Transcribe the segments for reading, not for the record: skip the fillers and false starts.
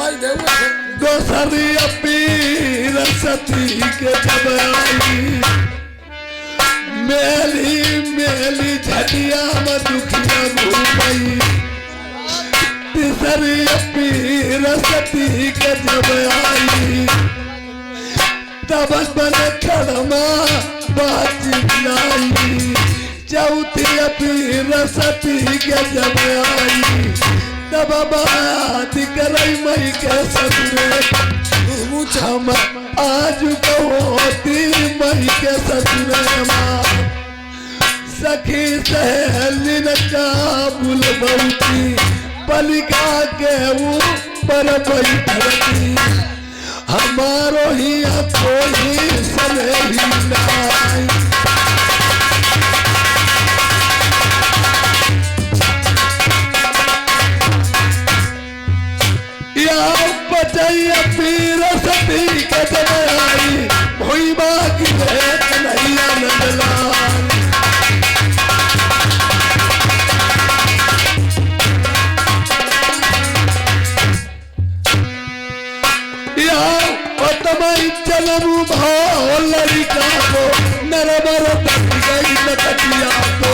फरमाई दे गोसरी अपीर सती के जब आई मेली मेली झटिया में दुखिया घूमई तीसरी अपीर सती के जब आई तब बन खड़मा बातचीत लाई चौथी अपीर सती के जब आई तब बात करई मई के ससुरे हम आज कहोती मई के ससुरे माँ सखी सहेली न काबुल बहुती पलिका के ऊपर बैठती हमारो ही कोई सनेही नहीं बचैया पीर सती के जमाई हुई बाकी कन्हैया नंदलाल तमाई जन्म भाव लड़का को नरबर तक गई नकटिया को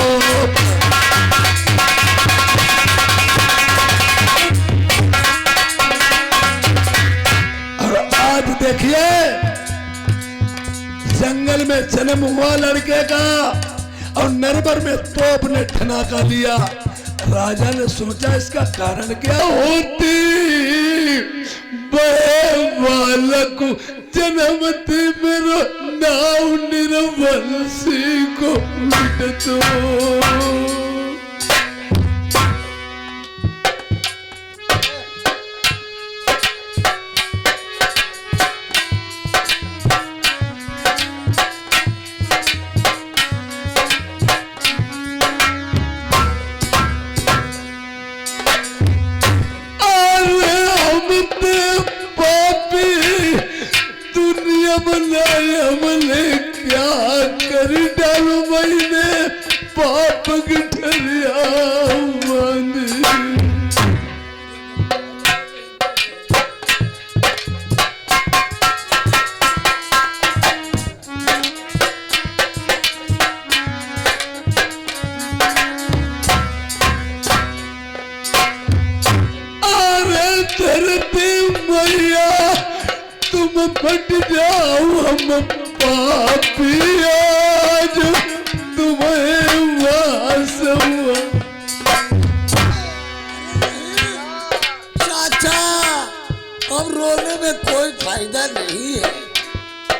देखिए जंगल में जन्म हुआ लड़के का और नरबर में तोप ने ठनाका दिया। राजा ने सोचा इसका कारण क्या होती बालक जन्मती मेरो नाव निर्वंशी को मिट दो हमने क्या कर डालू मैंने पाप ठहरिया अरे धरती मैया तुम फट जाओ हम पापी आज तुम्हें वास हुआ। चाचा अब रोने में कोई फायदा नहीं है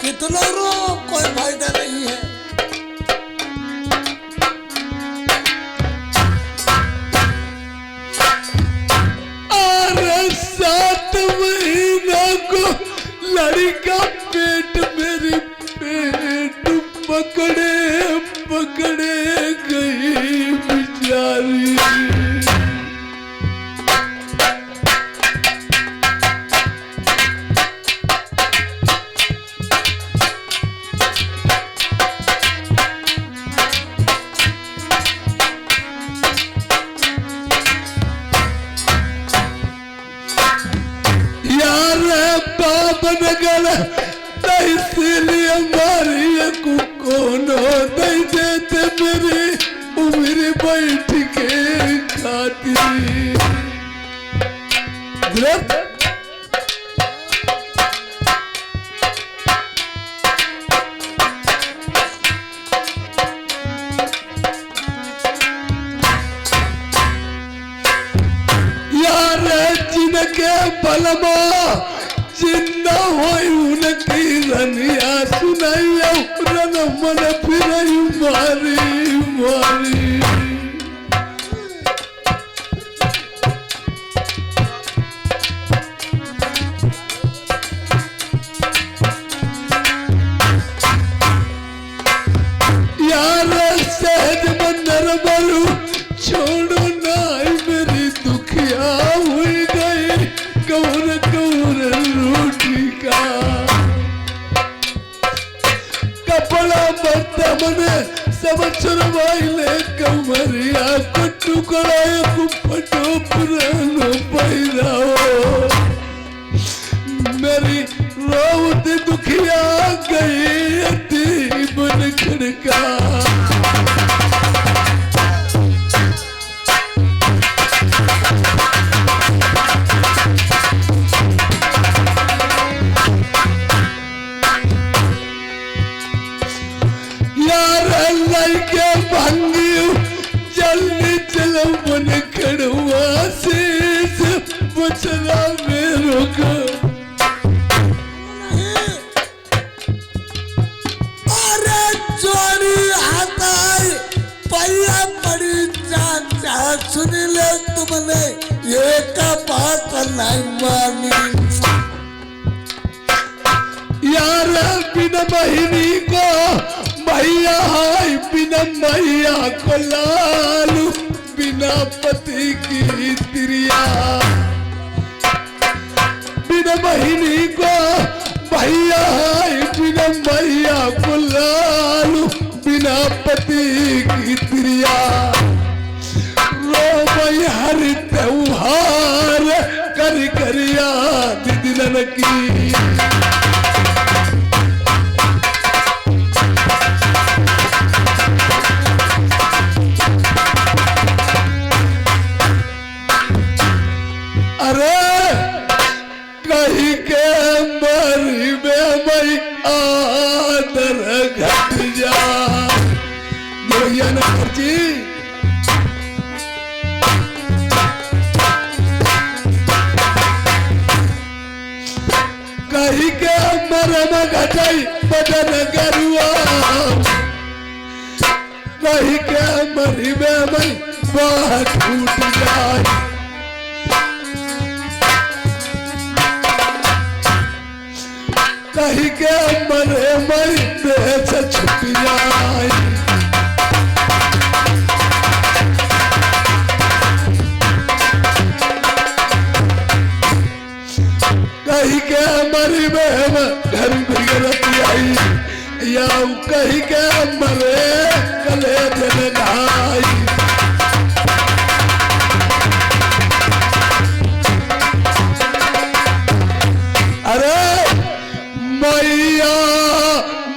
कितना रो कोई फायदा नहीं है। अरे 7 महीना को लड़का पेट मेरी पेट पकड़े पकड़े गई बेचारी बाप नगल इसलिए हमारी को कोनो दे देते मेरी उम्र बैठ के खाती यार जिनके बलमा जिन्ना होई उनकी रनिया सुनाइया रन मन फिरई मारी मारी यार सहज मंदर बलू छोड़ो ना मेरी दुखिया हुई गई कौर कौर रोटी का कपड़ा बर्तन सब चुरवाई ले नहीं मानी। यार बिना बहिनी को भैया हाय, बिना मैया को लालू, बिना पति की तिरिया। बिना बहिनी को भैया हाय, बिना मैया को लालू, बिना पति की तिरिया। रो मैं हर त्योहार कर कर याद दिलन की। कहीं के मरी में मई आदर घट जा। जी कहीं के मरम घटई बदन गरुआ, कहीं के मरी में मई बाह टूट जाए। कहीं के मरे मरी देह से छुट जाए। कहीं के मरी में घर बिगड़त आई, या कहीं के मरे कले जल घाई। अरे मैया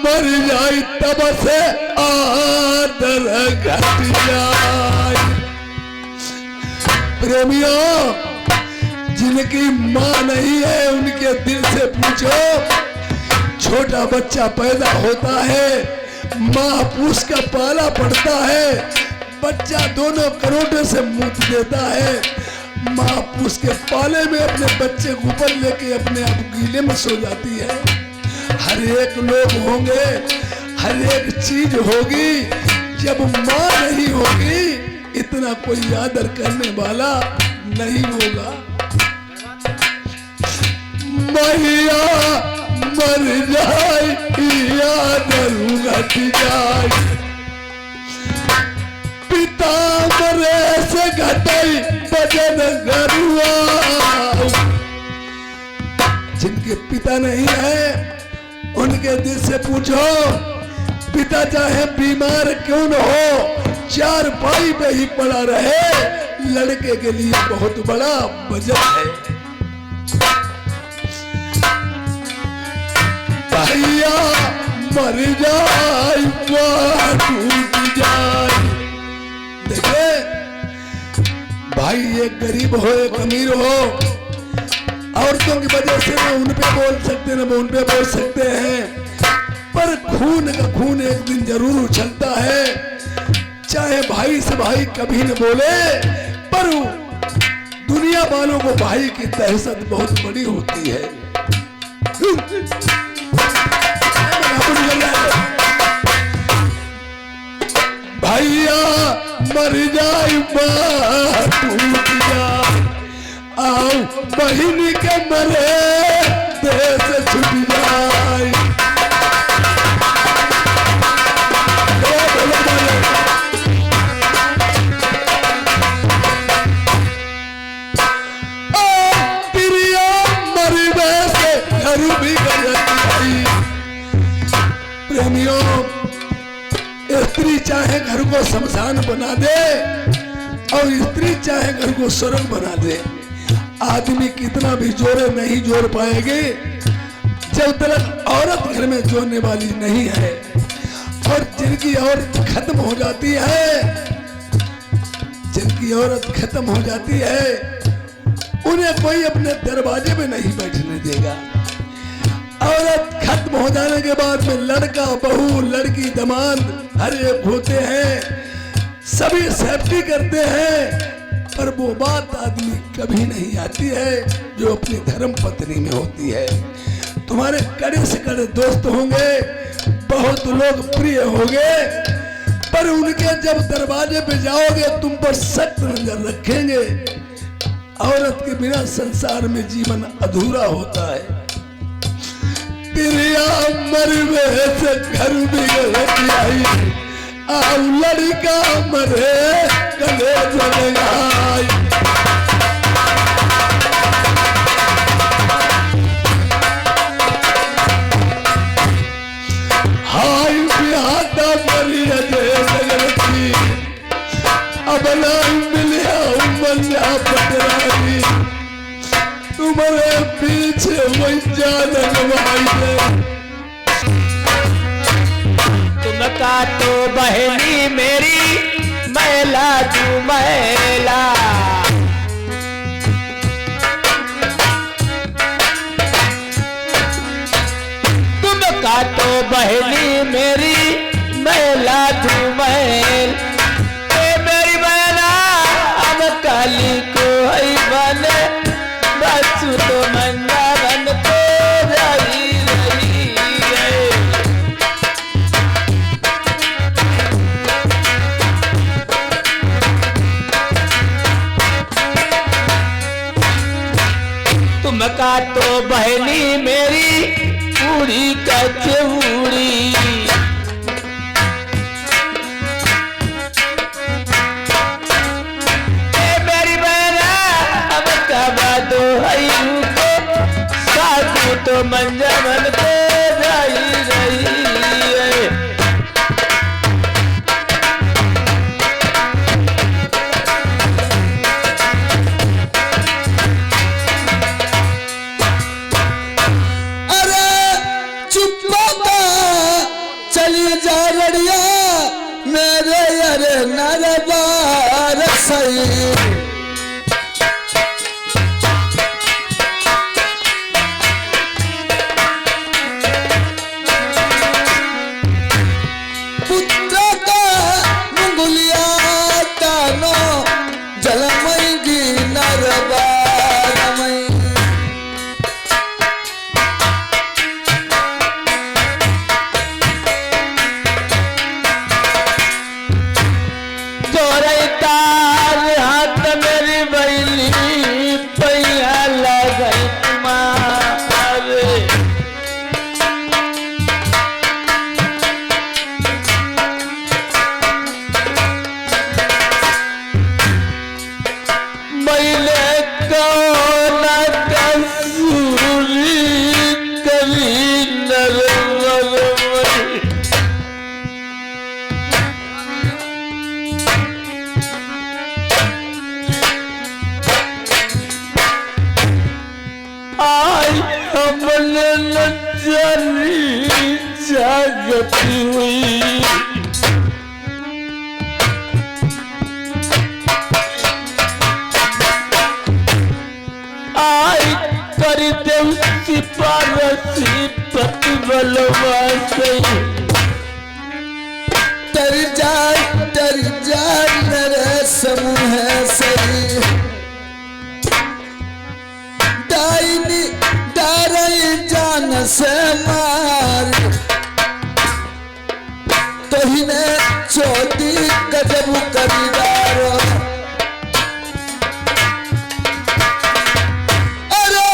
मर जाए तब से आदर घट जाए। प्रेमियों, जिनकी माँ नहीं है उनके दिल से पूछो। छोटा बच्चा पैदा होता है, माँ पूछ का पाला पड़ता है, बच्चा दोनों करोड़ों से मूत देता है। माँ पूछ के पाले में अपने बच्चे को ऊपर लेके अपने आप गीले में सो जाती है। हर एक लोग होंगे, हर एक चीज होगी, जब माँ नहीं होगी इतना कोई आदर करने वाला नहीं होगा। मैया मर जाए आदर घट जाए। पिता मरे से घटाई बदन गरुआ। जिनके पिता नहीं है उनके दिल से पूछो। पिता चाहे बीमार क्यों न हो, चार पाई पे ही पड़ा रहे, लड़के के लिए बहुत बड़ा वजन है। भैया मर जाए टूट जाए। देखे भाई, एक गरीब हो एक अमीर हो, औरतों की वजह से ना उन पे बोल सकते ना उन पे बोल सकते हैं, पर खून का खून एक दिन जरूर उछलता है। चाहे भाई से भाई कभी न बोले, पर दुनिया वालों को भाई की दहशत बहुत बड़ी होती है। भैया मर जाए टूट जाए, आओ बहिनी के मरे देह से छूट जाए। प्रिया मरी वैसे घर भी गई। प्रेमियों, स्त्री चाहे घर को शमशान बना दे और स्त्री चाहे घर को स्वर्ग बना दे, आदमी कितना भी जोरे नहीं जोड़ पाएंगे जब तक औरत घर में जोड़ने वाली नहीं है। और जिनकी औरत खत्म हो जाती है, जिनकी औरत खत्म हो जाती है, उन्हें कोई अपने दरवाजे में नहीं बैठने देगा। औरत खत्म हो जाने के बाद में लड़का बहू लड़की दामाद हर एक होते हैं, सभी सेफ्टी करते हैं, पर वो बात आदमी कभी नहीं आती है जो अपनी धर्म पत्नी में होती है। तुम्हारे कड़े से कड़े दोस्त होंगे, बहुत लोग प्रिय होंगे, पर उनके जब दरवाजे पे जाओगे तुम पर सख्त नजर रखेंगे। औरत के बिना संसार में जीवन अधूरा होता है। प्रिया मरवे से घर बिगड़ आई, आओ लड़का मरे गले जल आई। हाय बिहाता मरी जगती, अब ना मिलिया मन्या पटराई, तुम्हारे पीछे वही जान लगवाई। तुम का तो बहनी मेरी मैला तू मैला, तुम का तो बहनी मेरी मैला तू मैल, मेरी मैला अब काली को ही बने, बस तो मंगा बन को रही रही है। तुम का तो बहनी मेरी पूरी कचौड़ी, मेरी बहना अब कबा दो को, साधु तो मंजा मन को रही रही है। चली जा रड़िया मेरे अरे नरबार सही, पुत्र का मुंगलिया तानो जलमई नरबार मई। जागती हुई आई करते सिपारसी प्रतिबलवा से, तर जा मेरे समूह सही, डाइनी डारई जान से मार, तोहिने चोटी गजब करीदार। अरे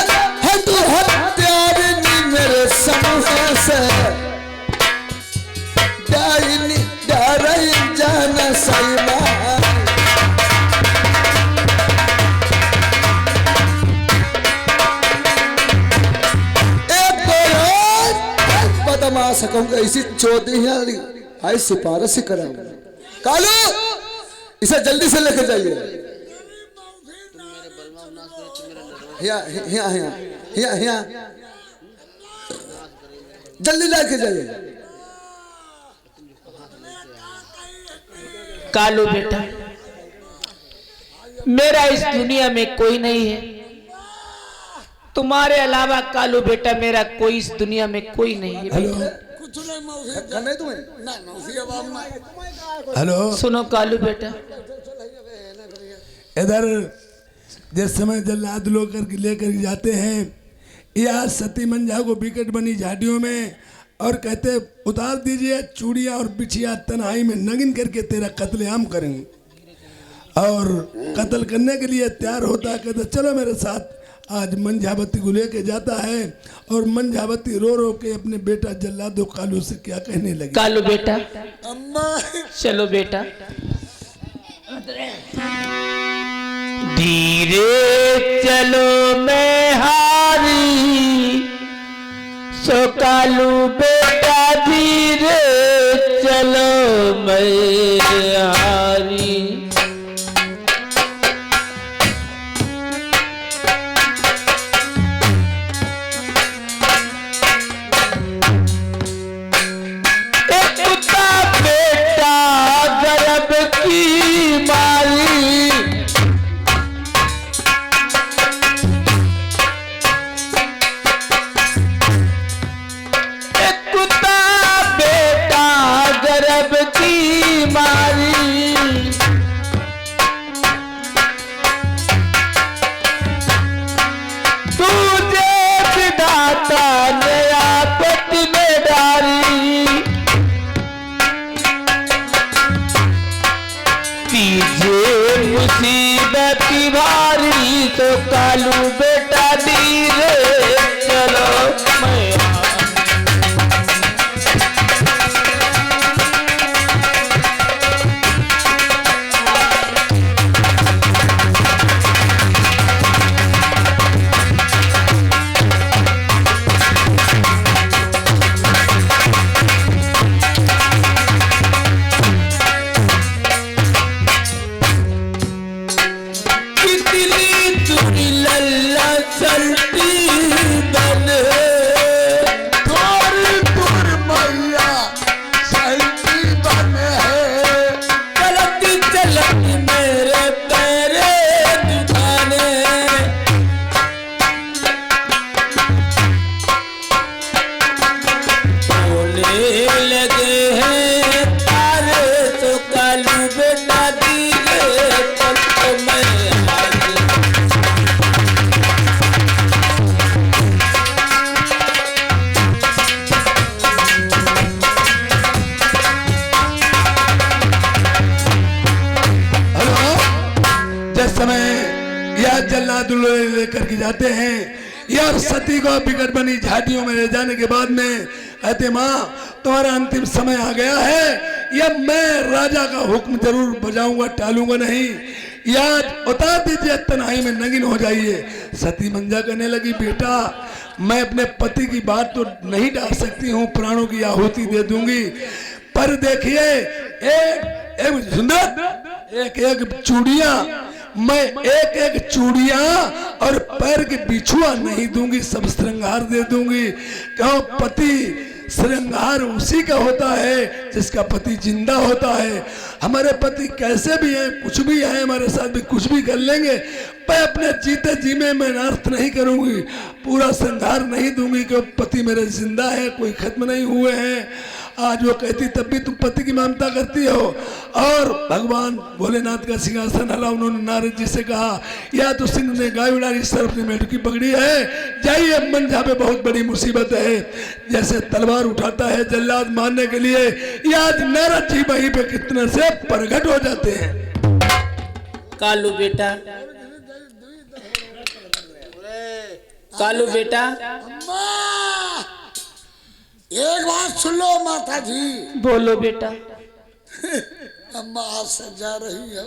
हटू हत्यारिनी मेरे समूह से, डाइनी डारई जान से मार। सकूंगा इसी चौधरी आई सिफारिश कराऊंगा। कालू इसे जल्दी से लेकर जाइए। जल्दी लेके जाइए। कालू बेटा मेरा इस दुनिया में कोई नहीं है, तुम्हारे अलावा कालू बेटा मेरा कोई इस दुनिया में कोई नहीं है। हेलो सुनो कालू बेटा, इधर जिस समय जल्लाद लोग लेकर जाते हैं या सती मंझा को विकट बनी झाड़ियों में और कहते उतार दीजिए चूड़ियां और बिछिया तन्हाई में नगिन करके तेरा कत्लेआम करेंगे। और कत्ल करने के लिए तैयार होता है, कहता चलो मेरे साथ। आज मंझावती को लेके जाता है और मंझावती रो रो के अपने बेटा जल्लादो कालू से क्या कहने लगी। कालू बेटा अम्मा चलो बेटा, धीरे चलो मैं हारी, सो कालू बेटा धीरे चलो मैं हारी। एक कुत्ता बेटा गर्भ की मारी, गर्भ की मारी, तुझे विधाता ने आपत में डाली, तीजे मुसीबत भारी, तो कालू बेटा धीरे चलो मैं लेकर के जाते हैं यार। सती को बिगड़ बनी झाटियों में ले जाने के बाद में कहते माँ तुम्हारा अंतिम समय आ गया है, या मैं राजा का हुक्म जरूर बजाऊंगा, टालूंगा नहीं, याद उतार दीजिए, तन्हाई में नंगिन हो जाइए। सती मंजा कहने लगी बेटा मैं अपने पति की बात तो नहीं डाल सकती हूँ, प्राणों की आहुति दे दूंगी, पर देखिए एक सुंदर एक एक चूड़ियां, मैं एक एक चूड़ियां और पैर के बिछुआ नहीं दूंगी, सब श्रृंगार दे दूंगी। क्यों? पति श्रृंगार उसी का होता है जिसका पति जिंदा होता है। हमारे पति कैसे भी हैं, कुछ भी है, हमारे साथ भी कुछ भी कर लेंगे, मैं अपने जीते जी में मैं नर्थ नहीं करूंगी, पूरा श्रृंगार नहीं दूंगी कि पति मेरे जिंदा है, कोई खत्म नहीं हुए हैं। आज वो कहती तब भी तुम पति की ममता करती हो। और भगवान भोलेनाथ का सिंहासन हला, उन्होंने नारद जी से कहा या तो सिंह ने गाय उड़ाई, सर अपनी मेढकी पकड़ी है, जाइए मंझा पे बहुत बड़ी मुसीबत है। जैसे तलवार उठाता है जल्लाद मारने के लिए, या आज नारद जी वहीं पे कितने से प्रकट हो जाते हैं। कालू बेटा, कालू बेटा एक बात सुन लो माता जी। बोलो बेटा। अम्मा आज से जा रही हो,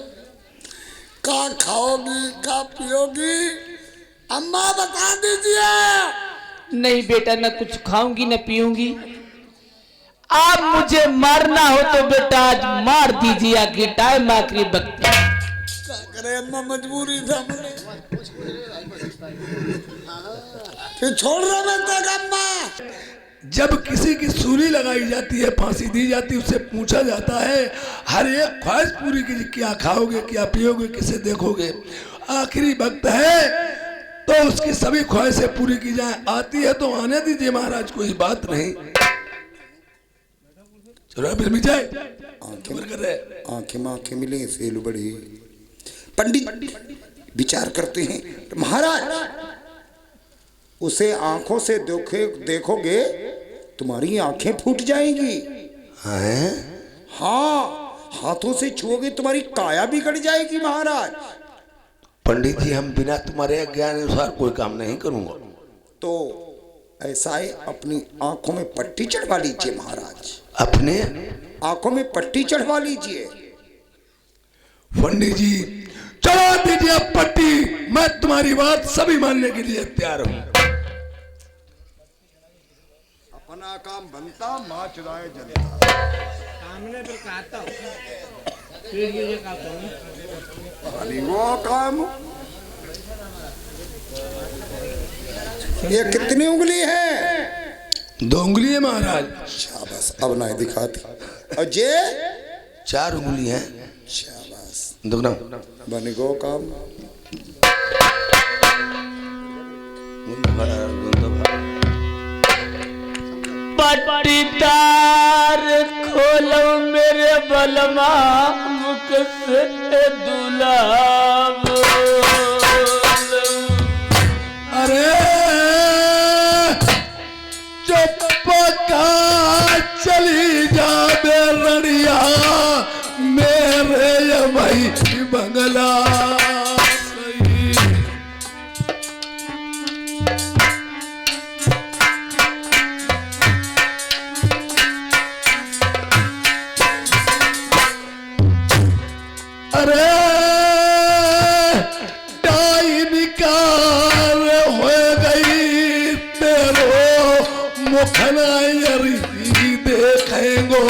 का खाओगी का पियोगी, अम्मा बता दीजिए। नहीं बेटा, न कुछ खाऊंगी न पीऊंगी। आप मुझे मारना हो तो बेटा आज मार दीजिए, आखिर टाइम आखिरी वक्त। क्या करे अम्मा, मजबूरी था मुझे, फिर छोड़ रहा मैं तक अम्मा। जब किसी की सूली लगाई जाती है, फांसी दी जाती है, उससे पूछा जाता है हर एक ख्वाहिश पूरी कीजिए, क्या खाओगे क्या पियोगे किसे देखोगे, आखिरी वक्त है तो उसकी सभी ख्वाहिशें पूरी की जाए। आती है तो आने दीजिए महाराज, कोई बात नहीं। चलो फिर जाए, आंखें में आंखें मिले सेल बड़ी। पंडित विचार करते हैं, महाराज उसे आंखों से देखोगे तुम्हारी आंखें फूट जाएंगी। हैं? हाँ, हाथों से छुओगे तुम्हारी काया बिगड़ जाएगी महाराज। पंडित जी हम बिना तुम्हारे ज्ञान अनुसार कोई काम नहीं करूंगा। तो ऐसा है, अपनी आंखों में पट्टी चढ़वा लीजिए महाराज। अपने आंखों में पट्टी चढ़वा लीजिए। पंडित जी चढ़ा दीजिए पट्टी, मैं तुम्हारी बात सभी मानने के लिए तैयार हूं। अपना काम बनता मां चुराए जनता। सामने पर कहता हूं फिर ये कहता हूं वो काम। ये कितनी उंगली है? 2 उंगली है महाराज। शाबाश, अब ना दिखाती। और जे 4 उंगली है। शाबाश, दुगना बन गो काम। पट्टीदार खोलो मेरे बलमा मुख से दुलाब। अरे चुपका चली जा बेरड़िया मेरे भाई बंगला। अरे निकार हो गई तेरो मुखनायरी देखेंगो।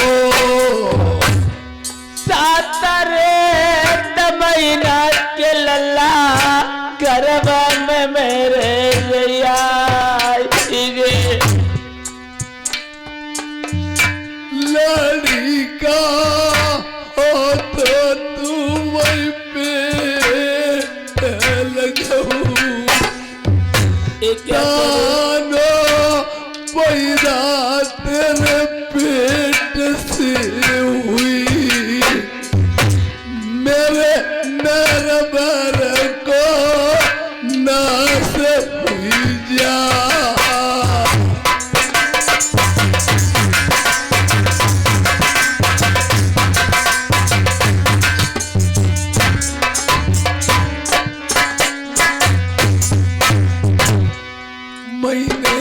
सातरे महीना के लल्ला गरबा में मेरे रैया लड़का हो तो तू वही पे लगू जानो पैदा तेरे पेट से हुई मेरे नरबर को नास हुई जा। मैंने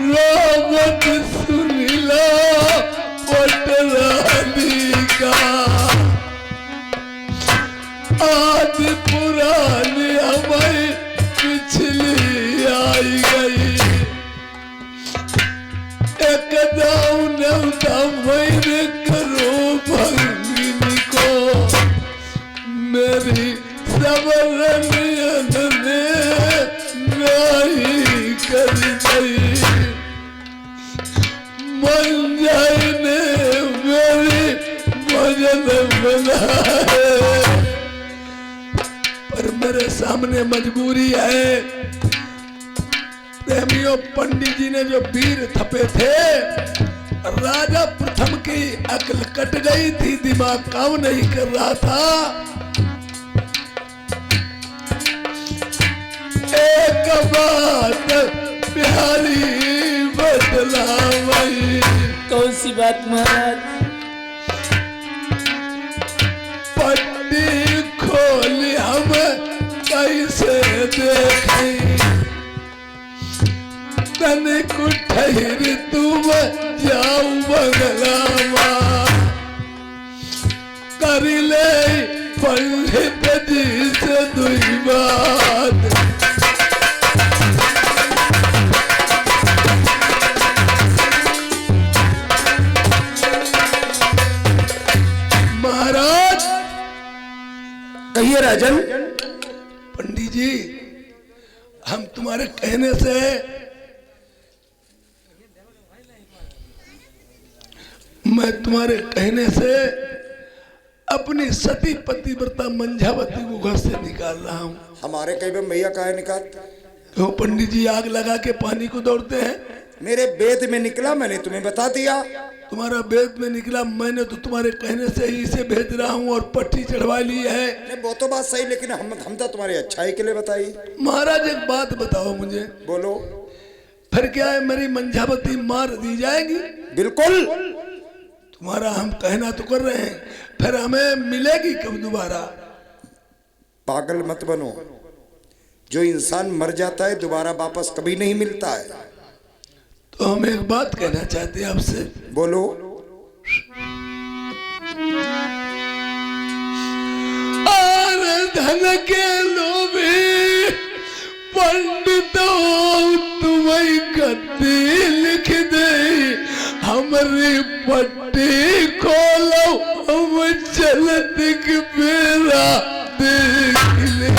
रोबत सुन लो पटरानी का आज पुरानी हमारी पिछली आई गई। एक दाऊं मैंने करो भंगिनी को मेरी सबरनियन ने नहीं कर गई। मंजाई ने मेरी भजन बनाए पर मेरे सामने मजबूरी है। प्रेमियों पंडित जी ने जो वीर थपे थे, राजा प्रथम की अकल कट गई थी, दिमाग काम नहीं कर रहा था। एक बात प्यारी बतलावई। कौन सी बात महाराज? पट्टी खोली हम कैसे देखें तनिक ठहर तुम जाऊ बंगलावा कर ले पंडित जी से दुई बात। महाराज कहिए राजन। पंडित जी हम तुम्हारे कहने से मैं तुम्हारे कहने से अपनी सती पतिव्रता मंझावती को घर से निकाल रहा हूँ। हमारे कई में मैया काहे निकालते? क्यों पंडित जी आग लगा के पानी को दौड़ते हैं? मेरे वेद में निकला, मैंने तुम्हें बता दिया। तुम्हारा वेद में निकला, मैंने तो तुम्हारे कहने से ही इसे भेज रहा हूँ और पट्टी चढ़वा ली है। नहीं वो तो बात सही, लेकिन हम तो तुम्हारी अच्छाई के लिए बताई। महाराज एक बात बताओ मुझे। बोलो। फिर क्या है, मेरी मंझावती मार दी जाएगी? बिल्कुल। तुम्हारा हम कहना तो कर रहे हैं, फिर हमें मिलेगी कब दोबारा? पागल मत बनो, जो इंसान मर जाता है दोबारा वापस कभी नहीं मिलता है। तो हम एक बात कहना चाहते हैं आपसे। बोलो। अरे धन के लोभी पंडितो तुम्हें गद्दी लिख दे, हमारी पट्टी खोलो हम चलत के बेरा देख ले।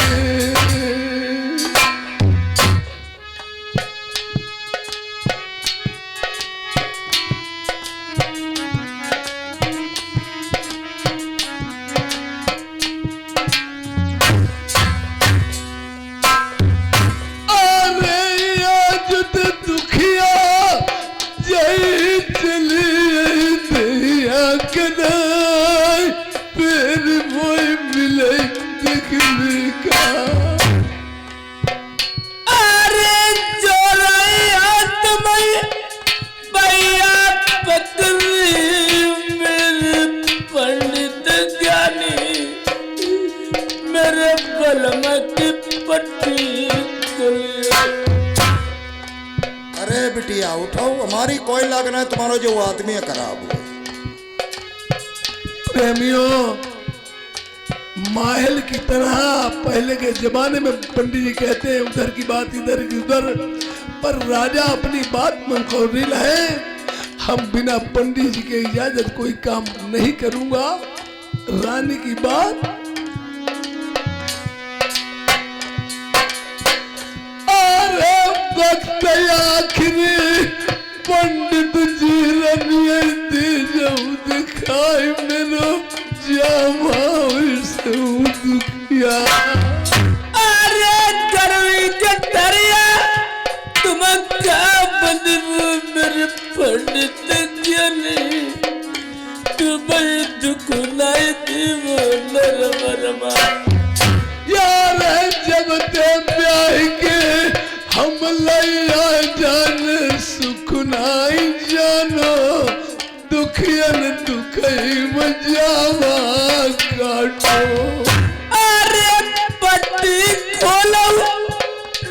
अरे बिटिया उठाओ, हमारी कोई लागना है, तुम्हारा जो आदमी है खराब हुआ। प्रेमियों, माहल की तरह पहले के जमाने में पंडित जी कहते हैं उधर की बात इधर की उधर, पर राजा अपनी बात में मुकर्रिर है। हम बिना पंडित जी के इजाजत कोई काम नहीं करूंगा। रानी की बात वक्त आखिरी पंडित जी रनिया दे जाऊं दिखाई मेरो जामा दुखिया। अरे गर्वी के दरिया तुम क्या बदलू मेरे पंडित ज्ञानी, तुम्हें दुख नहीं दीवो नरमा यार जब ते ब्याह के हम लैया जान सुख नाई जानो, दुखियन दुखई मजावा काटो। अरे पट्टी खोलो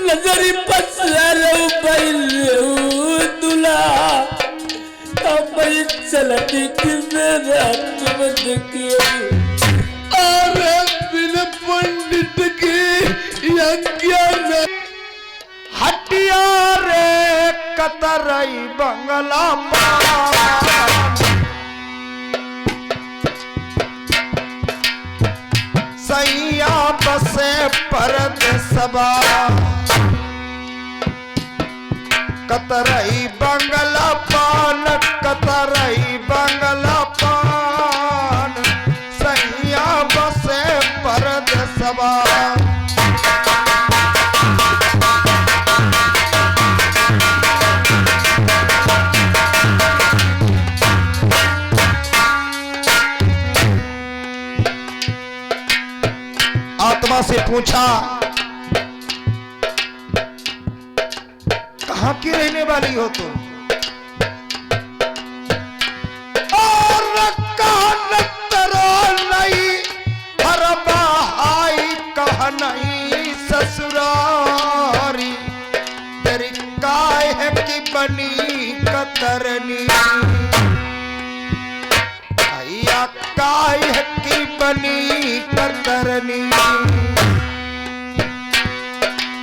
नजरी पसलो बैलो दुला, अब चलती किसे रात में देखियो। अरे बिन पंडित के यज्ञ हटिया रे कतरई बंगला सैया बसे परद सबा, कतरई बंगला पान, कतरई बंगला पान, सैया बसे परद सबा। आत्मा से पूछा, कहां की रहने वाली हो तुम? और कहा तरो नहीं हर बहाई, कहा नहीं ससुरारी, तेरी काहे की बनी कतरनी, या काहे की बनी कतरनी,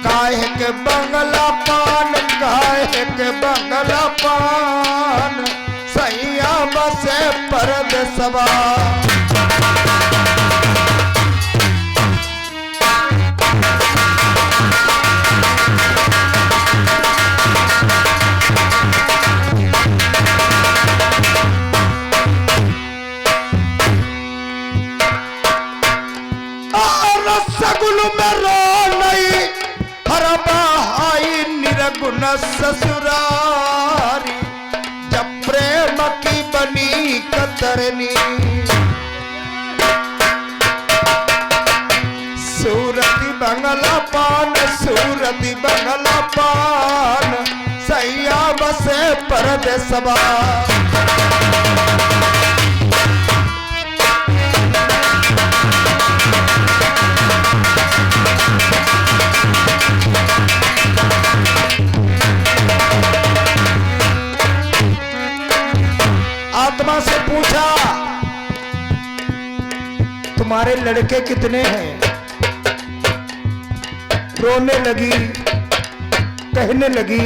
काहे के बंगला पान, काहे के बंगला पान, सैया बसे परद सबा। सगुन में रो नहीं हर बहाई निरगुण ससुरारी, जब प्रेम की बनी कतरनी, सूरती बंगला पान, सूरती बंगला पान, सैया बसे परदेसबा। तुम्हारे लड़के कितने हैं? रोने लगी, कहने लगी,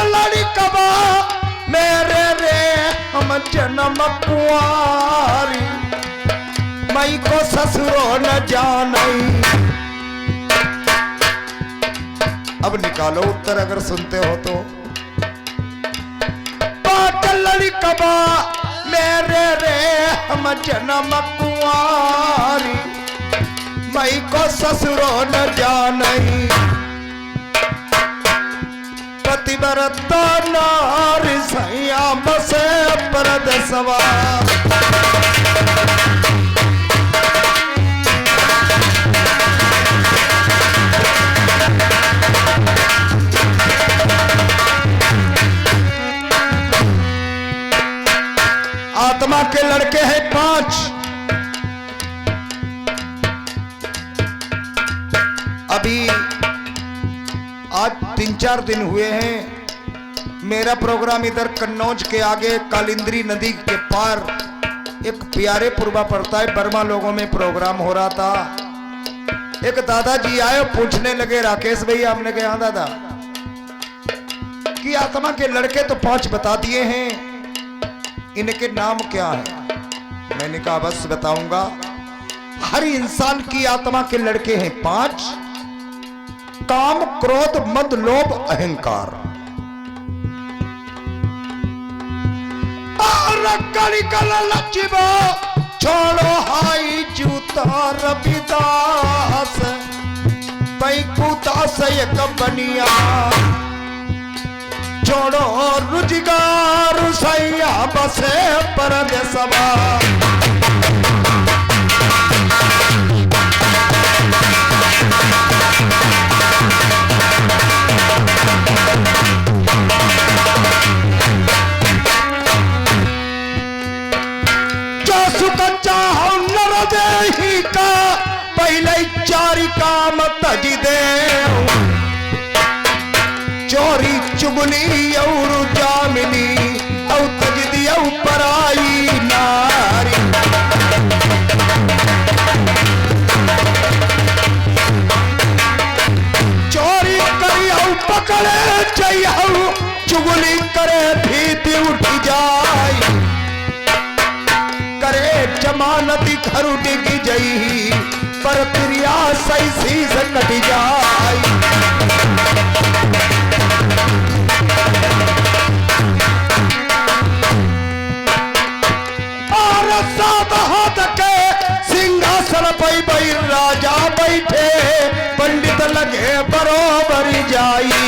लड़कवा मेरे रे हम जन्म कुआरी, मई को ससुरो न जानई। अब निकालो उत्तर अगर सुनते हो तो। लड़कवा मेरे रे हम जन्म कुआरी, मई को ससुरो न जानई। पतिव्रता नारी सैया बसे परदेसवा, आत्मा के लड़के हैं 5। अभी आज 3-4 दिन हुए हैं। मेरा प्रोग्राम इधर कन्नौज के आगे कालिंद्री नदी के पार एक प्यारे पुरबा पड़ता है, बर्मा लोगों में प्रोग्राम हो रहा था। एक दादाजी आए, पूछने लगे, राकेश भैया? हमने कहा हाँ दादा। कि आत्मा के लड़के तो 5 बता दिए हैं, इनके नाम क्या है? मैंने कहा बस बताऊंगा। हर इंसान की आत्मा के लड़के हैं 5। काम, क्रोध, मद, लोभ, अहंकार। लचिबो छोड़ो हाई जूता रविदास, बैकुदास एक बनिया, छोड़ो रुजगार सैया बसे परदेसवा। का पहले 4 काम तज दे, चोरी चुगली और जामिनी और तज दिया पराई नारी। चोरी करी और पकड़े चाहिए, चुगली करे भीति उठ जाए, करे जमानती घर डिग जई, पर क्रिया सही सीज कट जाई। और सात हाथ के सिंहासन पे बैल राजा बैठे, पंडित लगे बरोबर जाई।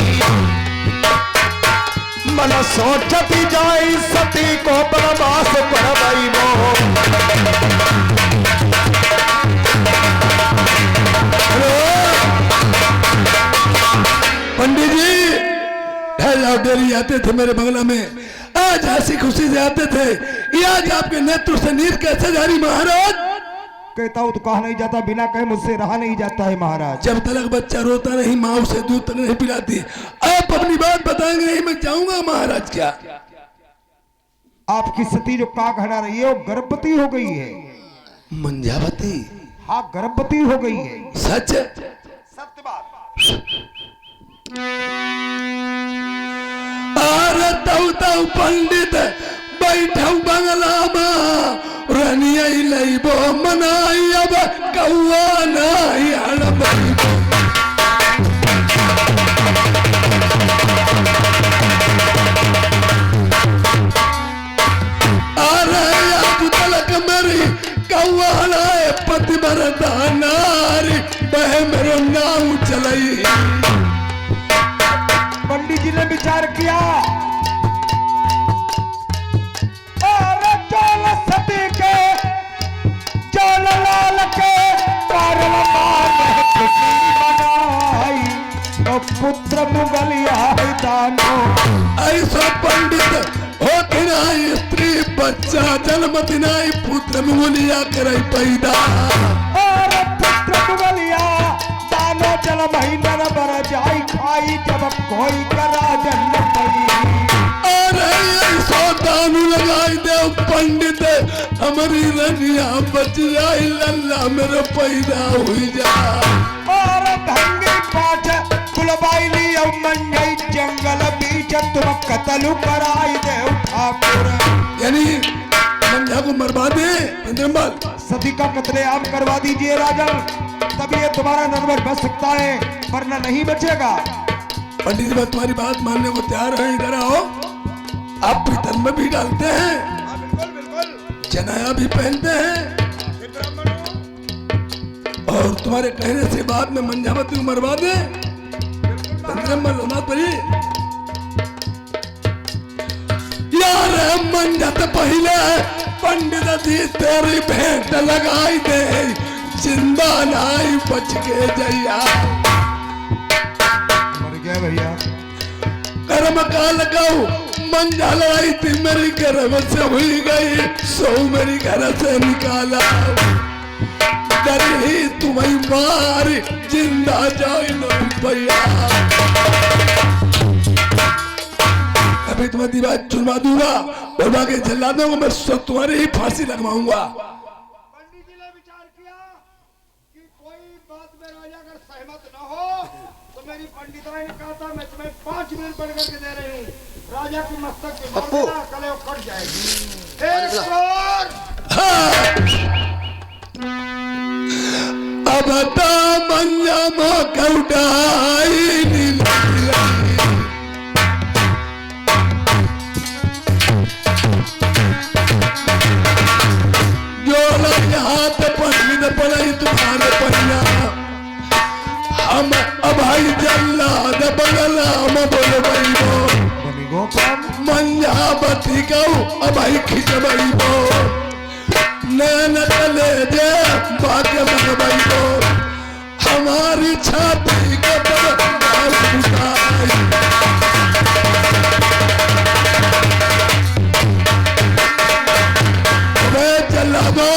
मन सोचती जाई सती को बनवास करवाई वो। पंडित जी डेली आते थे मेरे बंगला में, आज हंसी खुशी से आते थे, ये आज आपके नेतृत्व से नीर कैसे जारी महाराज? कहता हूँ तो कहा नहीं जाता, बिना कहे मुझसे रहा नहीं जाता है महाराज। जब तक बच्चा रोता नहीं, माँ उसे दूध तक नहीं पिलाती। आप अपनी बात बताएंगे नहीं, मैं जाऊंगा महाराज। क्या आपकी सती जो काक हटा रही है वो गर्भवती हो गई है? मंजावती? हाँ गर्भवती हो गई है। सच? सत्य बात। अरे तऊ पंडित बैठा बंगला में, रनिया लईबो मनाई, अब कौआ नहीं हड़बईबो। अरे आज तलक मेरी कौआ हड़ाए पतिव्रता नारी, वह मेरो नाम चलई। पंडित जी ने विचार किया, और चोल सती के चोल लाल के कारण बनाई, तो पुत्र मुगलिया दानो। ऐसा पंडित होती नहीं, स्त्री बच्चा जन्मती नहीं, पुत्र मुगलिया करे पैदा। और पुत्र मुगलिया दानो जल महीना बर जाई खाई, जब कोई करा जन्म पई। अरे ऐसा दानू लगाई दे पंडित हमारी रनिया बच जाए लल्ला मेरे पैदा हुई जा। और भंगी पाठ कुलबाइली मंगई जंगल बीच तुम कतल कराई दे ठाकुर। यानी मंझा को मरवा दे पंद्रम्बल। सती का कत्लेआम करवा दीजिए राजन, तब ये तुम्हारा नंबर बच सकता है, वरना नहीं बचेगा। पंडित जी मैं तुम्हारी बात मानने को तैयार है, इधर आओ। आप पीतल में भी डालते हैं, बिल्कुल बिल्कुल जनाया भी पहनते हैं, और तुम्हारे कहने से बाद में मंझावती को मरवा दे पंद्रम्बल होना पड़ी। यार मंझत पहले पंडित जी तेरी भेंट लगाई दे, जिंदा नाई बच के जैया। मर गया भैया। कर्म का लगाओ मंझा लड़ाई थी मेरी गर्भ से हुई गई, सो मेरी घर से निकाला। डर ही तुम्हें मार जिंदा जाए लो भैया। अभी तुम्हें दीवार चुनवा दूंगा और बाकी जल्लादों को मैं तुम्हारी ही फांसी लगवाऊंगा। पंडित जी ने विचार किया कि कोई बात में राजा अगर सहमत न हो तो मेरी पंडिताई ने कहा था मैं तुम्हें 5 मिनट बढ़ करके दे रही हूँ, राजा की मस्तक पे मार देना, कल वो कट जाएगी। एक और अब तो मंजा मौका उठाई जो हाथ पंडित पड़े तुम्हारे पहिया। हम अभाई जल्लाद बगला हम बोल बो मंजा बती गऊ अभाई खिंचबई बो नैन चले जे बाके मगबई बो हमारी छाती के पर चला दो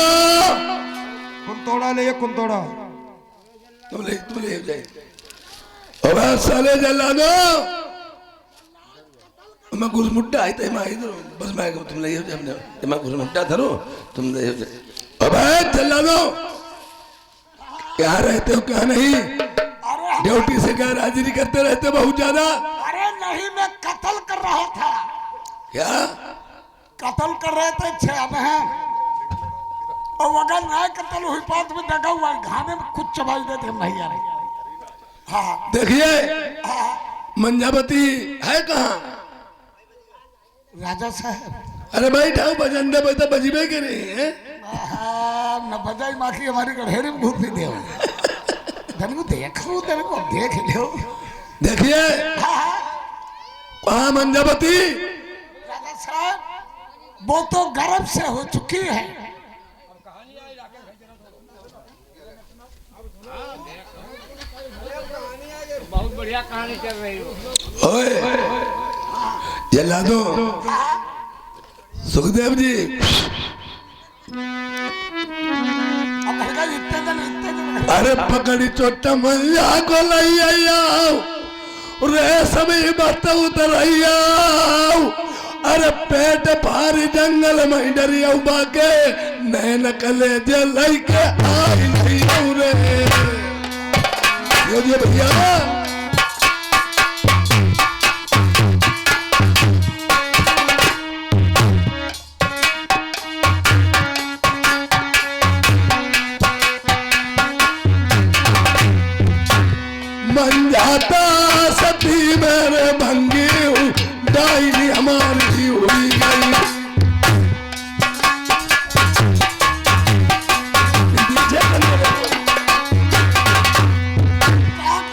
कुंतोड़ा ले कुंतोड़ा तुम ले जाए। अबे साले जला दो मैं गुरमुट्टा आई तो मैं इधर बस मैं तुम ले जाए मैं गुरमुट्टा धरो तुम ले जाए। अबे जला दो क्या रहते हो क्या नहीं, ड्यूटी से क्या हाजिरी करते रहते बहुत ज्यादा। अरे नहीं मैं कत्ल कर रहा था। क्या कत्ल कर रहे थे 6 बहन, और अगर ना कत्ल हुई बात में दगा हुआ घाने में कुछ चबाई देते भैया ने। हाँ देखिए मंजावती है कहाँ? राजा साहब अरे भाई ठाऊ बजंदे बजा बजीबे के नहीं है न बजाई माखी हमारी गढ़ेरे में घूम भी दे धन को देख लो तेरे को देख लो। देखिए कहाँ मंजावती? राजा साहब वो तो गर्भ से हो चुकी है। बहुत बढ़िया कहानी चल रही हो। ओए जला दो सुखदेव जी। अब भैया इतने दिन अरे पकड़ी चोटा मंजा को लई आया रे सभी बात उतर आया। अरे पेट भारी जंगल में डरिया बाके नैन कले जे लई के आई रे ये भैया। मंजाता सती मेरे भंगी डायनी हमारी हुई गई।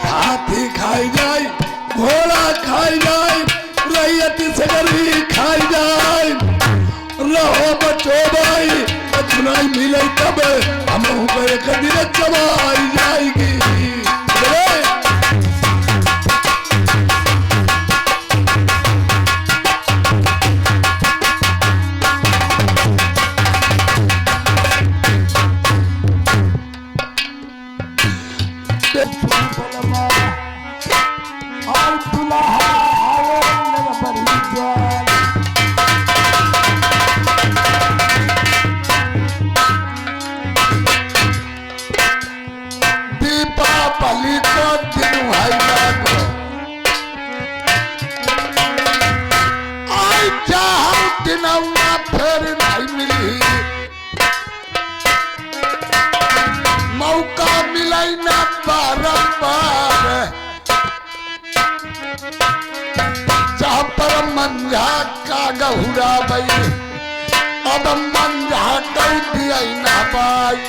हाथी खाई जाए घोड़ा खाई जाए रैयत से गरीबी खाई जाए रहो बचो भाई चुनाई मिले तब हम एक दिन चबाई जाएगी। बार जहाँ पर मंझा का गहुरा बई अब मंझा गौ दिया ना बाई।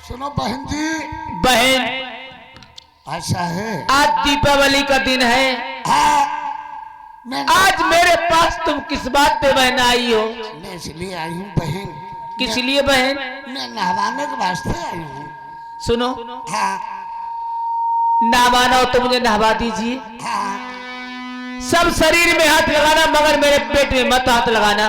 सुनो बहन जी। बहन ऐसा है आज दीपावली का दिन है। हाँ मैं आज मेरे पास तुम किस बात पे बहन आई हो? मैं इसलिए आई हूँ बहन। किस लिए बहन? मैं नहवाने के वास्ते आई हूँ। सुनो, हाँ ना मानो तो मुझे नहवा दीजिए। हाँ सब शरीर में हाथ लगाना मगर मेरे पेट में मत हाथ लगाना।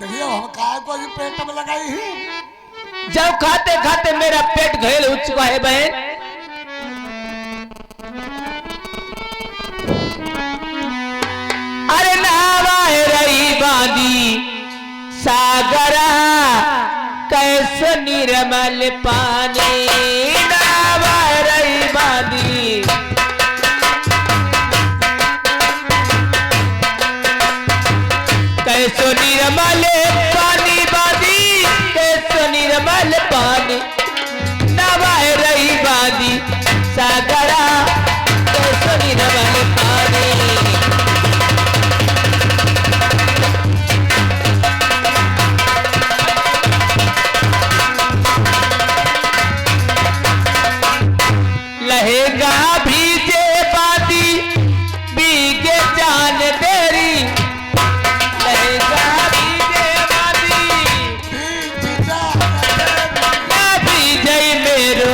देखिए हम काय को ये पेट में लगाई ही। जब खाते खाते मेरा पेट घायल हो चुका है बहन। अरे नहवाए रही बांधी सागरा कैसे निर्मल पानी। नहवाए रही बांधी कैसो निर्मल पानी बांधी कैसो निर्मल पानी। नवाए रही बांधी सागरा कैसो निर्मल पानी। लहेगा भीजे बांधी बीगे जान तेरी। लहेगा भीजे बांधी ना भीजे मेरो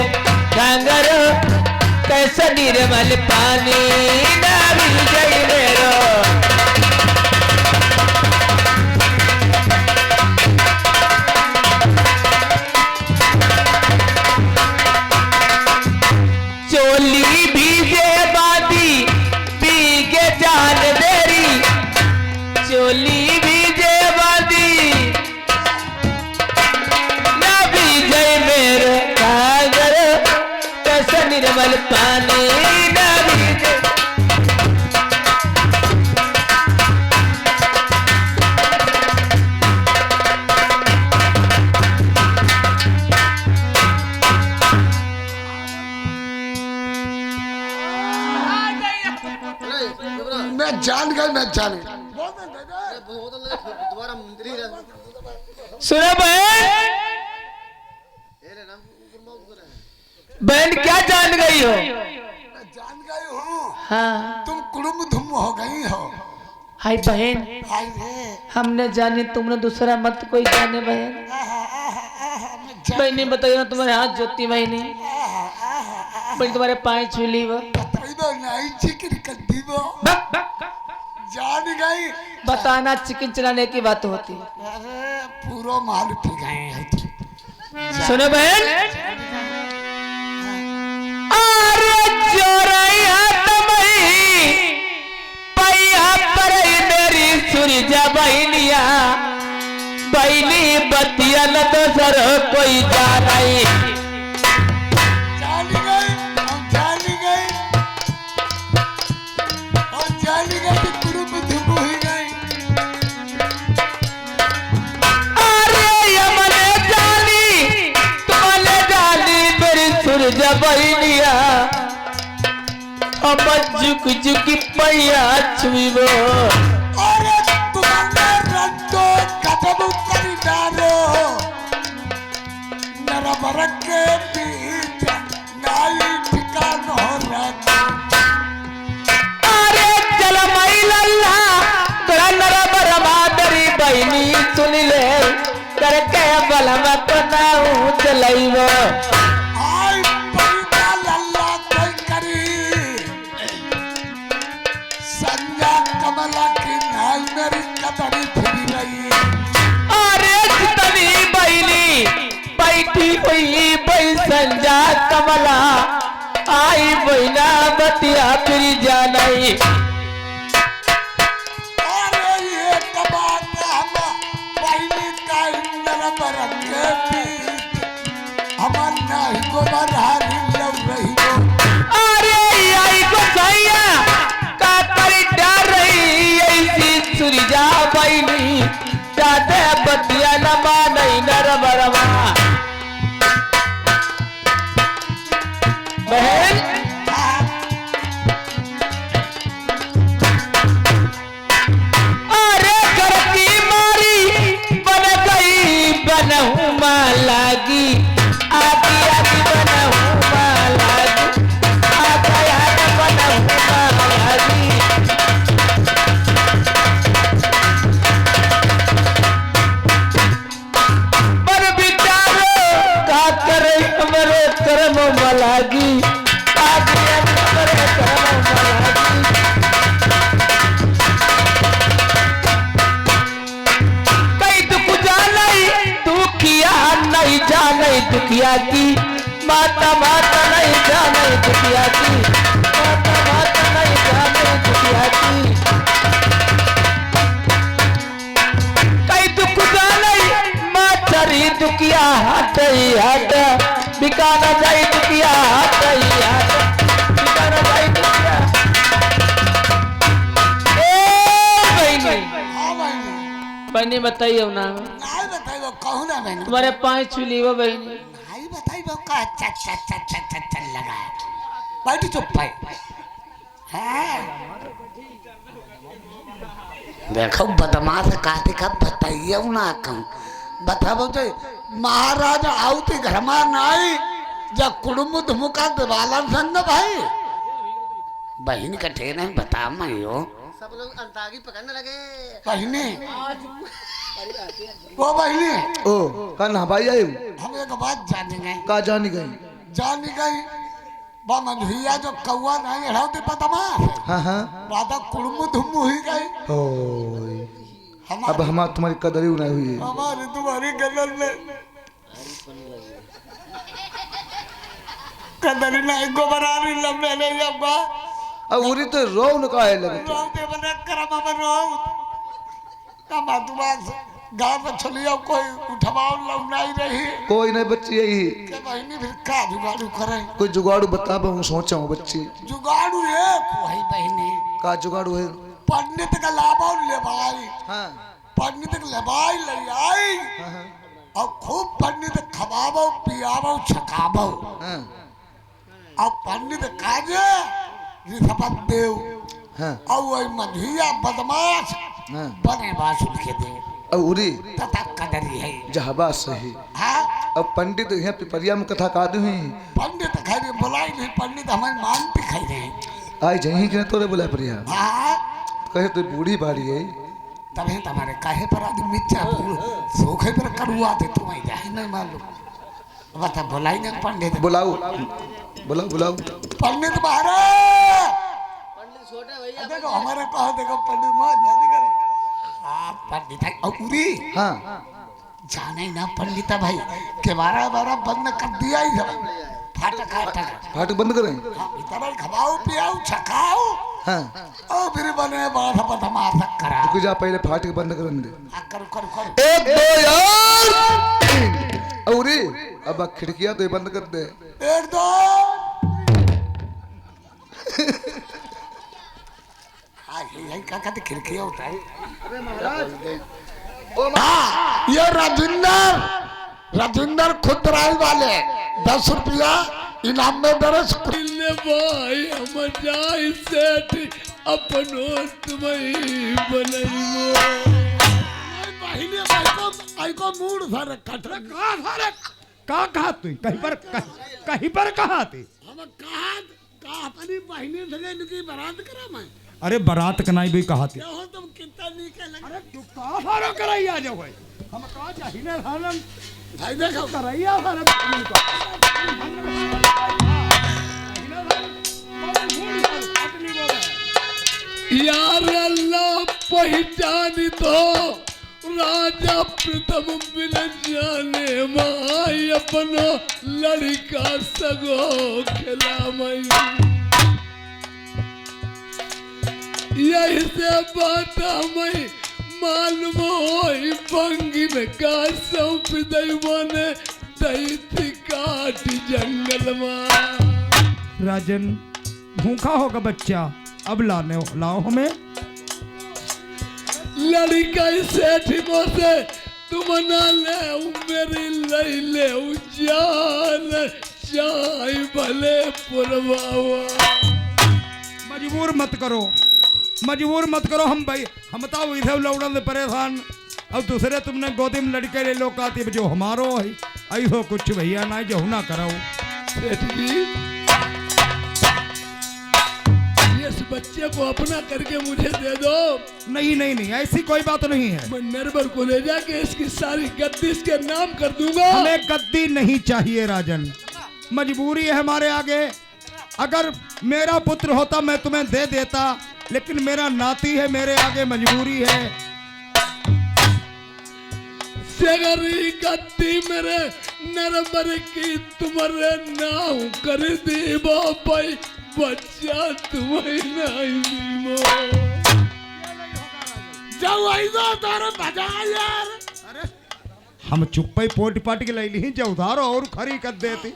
घंघरो कैसे निर्मल पानी। ना भीजे मेरो चोली भीजे बांधी भीगे जान तेरी। चोली भीजे बांधी ना भीजे मेरो घाघर कैसे निर्मल पानी। ना भीजे मैं जान गई मैं जान गई। सुनो बहन, बहन क्या जान गई हो? मैं जान गई हूँ हाँ तुम कुड़ुम धुम हो गई हो। हाय बहन, हाय रे हमने जानी तुमने दूसरा मत कोई जाने बहन। मैं जान बहनी बताइए ना तुम्हारे हाथ जोती बहनी बहन तुम्हारे पाए छूली वो बताइए नहीं चिकन कर दी वो जान गई। बताना चिकन चलाने की बात होती। अरे पूरा माल पी गए हैं। सुनो बहन, अरे जोरैया तमई पैया पर मेरी सुरजा बहनिया बहनी बतिया न दोसर कोई जानाई। जान गई हम जान गई हम जान गई कि कुड़ुम धुम हो गई। अरे यमने जानी तुमने जानी मेरी सुरजा बहनिया अब झुक झुक पैया छुईबो। अरे तुम्हारे रंडो कदम करी डालो मेरा बरक के बीच नाई ठिकान हो रहा। अरे चल मई लल्ला तोरा नरा बरबादरी बहनी सुन ले करके बलम तो नाऊ चलैबो। आई पैदा लल्ला कोई करी संजा कमला की नाई मेरी कतरी फिरी रही। अरे जितनी बहनी बैठी हुई बैसंजा कमला आई बहना बतिया फिर जानाई। अरे ये कबात हम पहली का इंदर बरक के बीच हमार नाई को बरहारी लग रही हो। अरे आई को सैया का करी डर रही ऐसी सुरजा बहनी जाते बतिया न बनहु लागी आदि आदि बनहु लागी आदि आदि बनहु लागी पर विचारो का करे हमरे कर्म लागी आदि आदि हमरे कर्म लागी नहीं जाने दुखिया की माता माता नहीं जाने दुखिया की माता माता नहीं जाने दुखिया की कई दुख जाने माचरी दुखिया हट बिका न जाए दुखिया हट बिका न जाए दुखिया बहनी बताइए ना नहीं बताइए कहूँ ना बहन तुम्हारे पाँच चुली वो बहनी नहीं बताइए का अच्छा लगा बैठी चुप भाई देखो बदमाश कहते कब बताइए ना कहूँ बताओ तो महाराज आउती घर में नहीं जब कुड़ुम धुमुका दिवाला संग भाई बहन का ठेना बता मैं हो सब लोग अंतागी पकड़ने लगे। बहनी वो बहनी ओ कल भाई आए हम एक बात जानेंगे का जानी गई जान गई बा मधुइया जो कौआ नहीं हड़ाते पतमा हाँ हाँ बादा कुड़ुम धुम हुई गई ओ अब हम तुम्हारी कदर ही नहीं हुई हमारी तुम्हारी कदर में कदर नहीं गोबरानी लम्बे ले जाऊंगा अब उरी तो रो का है लगे रोते बने करम में रो कमा तुम्हारे गांव में चलिए कोई उठवाओ लग नहीं रही कोई नहीं बच्ची यही के बहनी फिर का जुगाड़ू करे कोई जुगाड़ू बता मैं सोचा हूँ बच्ची जुगाड़ू है वही बहनी का जुगाड़ू है पंडित का लाभा ले भाई हाँ पंडित का लबाई ले आई हाँ और खूब पंडित खवाबो पियाबो छकाबो हाँ और पंडित काजे रिसपत देव हाँ और वही मधुइया बदमाश हाँ बने बासुर के देव अब उरी तथा कदरी है जहाबा सही हाँ अब पंडित यहाँ पिपरिया में कथा का दूँ पंडित खैर बुलाई नहीं पंडित हमें मानते खाई रहे आई जही के तोरे बोला परिया हाँ कहे तो बूढ़ी बाड़ी है तभी तुम्हारे काहे पर आदमी मिर्चा सोखे पर करुआ थे तुम्हें जाए नहीं मालूम बता बुलाई ना पंडित बुलाओ बुलाओ बुलाओ पंडित बाहर पंडित छोटे भैया देखो हमारे कहा देखो पंडित मां जाने करे हाँ पंडित है और पूरी हाँ जाने ना पंडिता भाई के बारह बंद कर दिया ही फाटक फाटक बंद करें इतना खवाओ पियाओ छकाओ हाँ और फिर बने बाधा बदमाश करा रुक जा पहले फाटक बंद कर दे करो करो करो एक दो यार और अब खिड़कियां तो बंद कर दे एक दो हाँ यही क्या कहते खिड़कियां होता है हाँ ये राजेंद्र खुदराई वाले 10 रुपया इनाम में दरस भाई हम जाई सेठ अपनो तुम्हें बनइबो महीने आई को मूड भर कट कहा सारे कहा तू कहीं पर कहा थे हम कहा अपनी बहनी से इनकी बारात करा मैं अरे बारात कनाई भी कहा थी हो तुम कितना निकल अरे तू कहा सारा कराई आ जाओ भाई हम कहा चाहिए सारा भाई देखो कराइया सारा यार अल्लाह पहचान दो राजा प्रथम बिन जाने माई अपनो लड़का सगो खिलामई यही से बात हमें मालूम होई बंगिन का सौंप दैवाने दैती काट जंगल में राजन भूखा होगा बच्चा अब लाओ हमें लड़का सेठियों से तुम ना ले मेरी लई ले जान चाय भले पुरवावा मजबूर मत करो हम भाई हम तो इधर लौड़न से परेशान अब दूसरे तुमने गोदी में लड़के ले लो कहती जो हमारो है ऐसो कुछ भैया ना जो ना कराओ। सेठ जी इस बच्चे को अपना करके मुझे दे दो। नहीं नहीं नहीं ऐसी कोई बात नहीं है। मैं निर्भर को ले जाके इसकी सारी गद्दी इसके नाम कर दूंगा। हमें गद्दी नहीं चाहिए राजन, मजबूरी है हमारे आगे। अगर मेरा पुत्र होता मैं तुम्हें दे देता, लेकिन मेरा नाती है, मेरे आगे मजबूरी है। सगरी गद्दी मेरे नरबर की तुम्हारे नाम कर दी बापाई बच्चा तुम्हें नहीं दीमो। जाओ ऐसा तारे बजा यार। हम चुप्पे पोटी पाटी के ली जो उधारो और खरी कर देती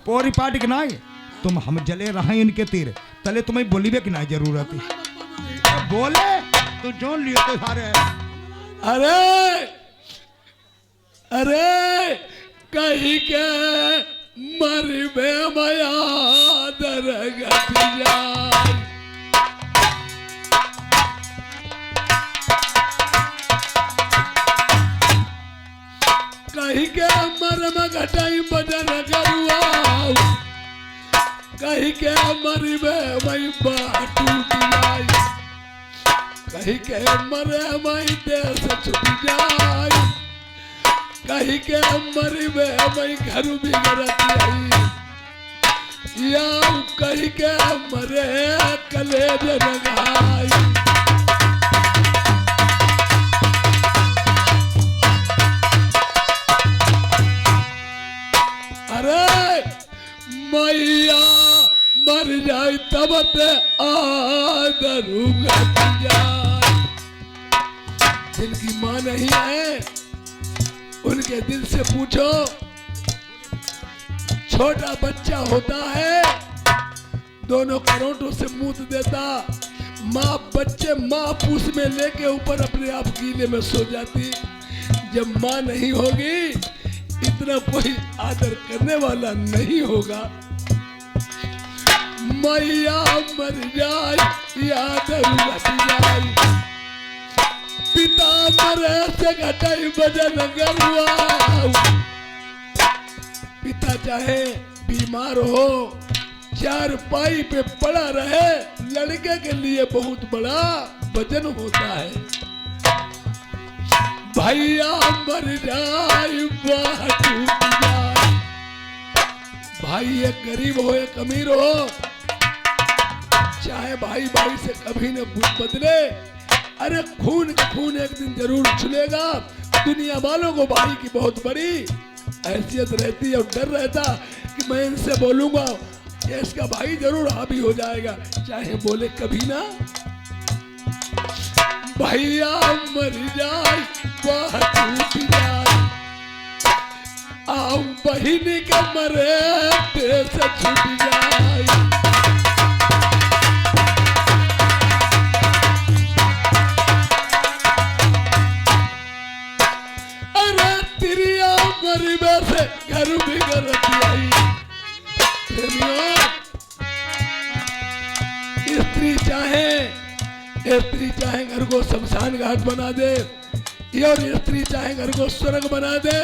पोरी पाटी के ना तुम हम जले रहे इनके तीर तले तुम्हें बोलीबे की ना जरूरत है। बोले तू जो लियो तो सारे। अरे अरे कहीं के मरी बे माया दरगत जाए। कहीं के मर में घटाई बदन करुआ। कहीं के मरी में मई बाटू जाए। कहीं के मरे मई देश छुट जाए। कहीं के मरी में मई घर बिगड़ती आई। या कहीं के मरे कलेज लगाई। अरे मैया मर जाए तब ते आदरू जाए। जिनकी मां नहीं है उनके दिल से पूछो। छोटा बच्चा होता है दोनों करोटों से मूत देता। माँ बच्चे माँ पूछ में लेके ऊपर अपने आप गीले में सो जाती। जब माँ नहीं होगी इतना कोई आदर करने वाला नहीं होगा। मैया मर जाए याद जाए। पिता मरे से घटाई बजन गरुआ। पिता चाहे बीमार हो चार पाई पे पड़ा रहे लड़के के लिए बहुत बड़ा वजन होता है। भैया मर जाए भाई एक गरीब हो एक अमीर हो चाहे भाई भाई से कभी न बदले। अरे खून का खून एक दिन जरूर छुलेगा। दुनिया वालों को भाई की बहुत बड़ी हैसियत रहती है और डर रहता कि मैं इनसे बोलूंगा इसका भाई जरूर हावी हो जाएगा चाहे बोले कभी ना। भैया मर जाए टूट जाए। आओ बहिनी के मरे देश छूट जाए। गरीबे से घर बिगड़ती आई। स्त्री चाहे घर को शमशान घाट बना दे और स्त्री चाहे घर को स्वर्ग बना दे।